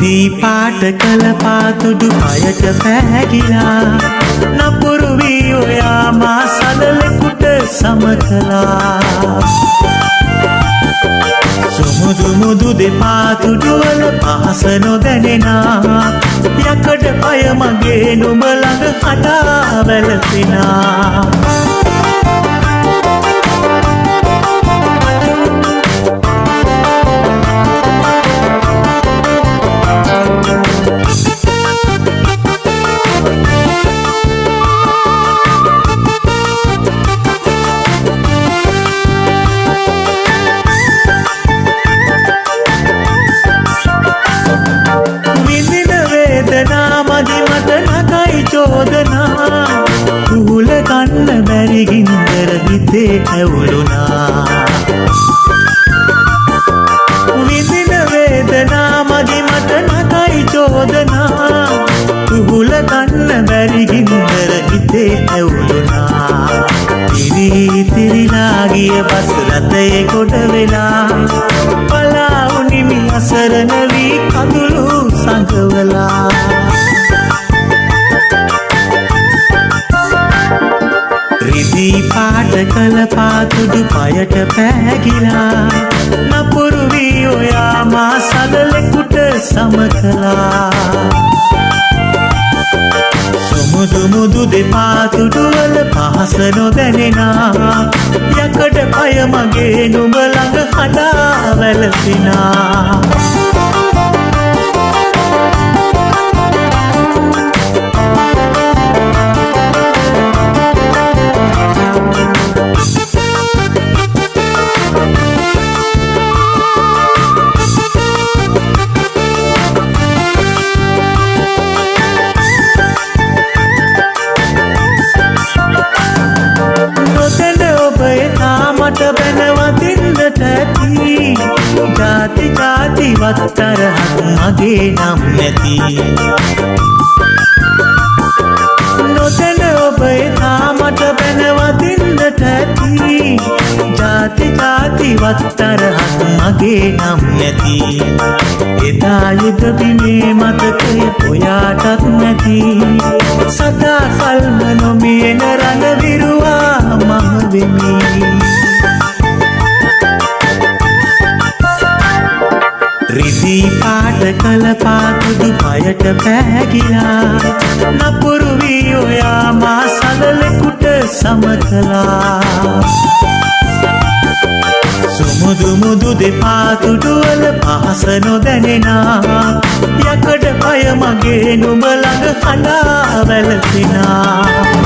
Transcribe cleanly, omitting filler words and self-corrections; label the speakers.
Speaker 1: රිදී පාට කළ පාතුඩු පයට පෑගිලා නපුරු වී ඔයා මා සලලෙකුට සම කළා සුමුදු මුදු දෙපාතුඩුවල පහස නොදැනෙනා යකඩ පය මගේ නුඹ ළඟ හඬා වැළපෙනා කුහුල කන්න බැරි ගින්දර හිතේ ඇවුලුනා විඳින වේදනා මදි මට නකයි චෝදනා කුහුල කන්න බැරි ගින්දර හිතේ ඇවුලුනා තිරිලා ගිය බස් රථයේ කොට වෙලා පලා උනිමි අසරණ වී කඳුළු සංගවලා රිදී පාට කළ පාතුඩු පයට පෑගිලා නපුරු වී ඔයා මා සලලෙකුට සම කළා සුමුදු මුදු දෙපාතුඩුවල පහස නොදැනෙනා යකඩ පය මගේ නුඹ ළඟ හඬා වැළපෙනා මට බැනවදින්නට ඇති ජාති ජාතිවත් තරහක් මගේ නම් නැති නොදැන ඔබ එදා මට බැනවදින්නට ඇති ජාති ජාතිවත් තරහක් මගේ නම් නැති එදා යුද බිමේ මතකය ඔයාටත් නැති සදා සල්ම නොමියෙන රණවිරුවා මම වෙමි රිදී පාට කළ පාතුඩු පයට පෑගිලා නපුරු වී ඔයා මා සලලෙකුට සම කළා සුමුදු මුදු දෙපාතුඩුවල පහස නොදැනෙනා යකඩ පය මගේ නුඹ ළඟ හඬා වැළපෙනා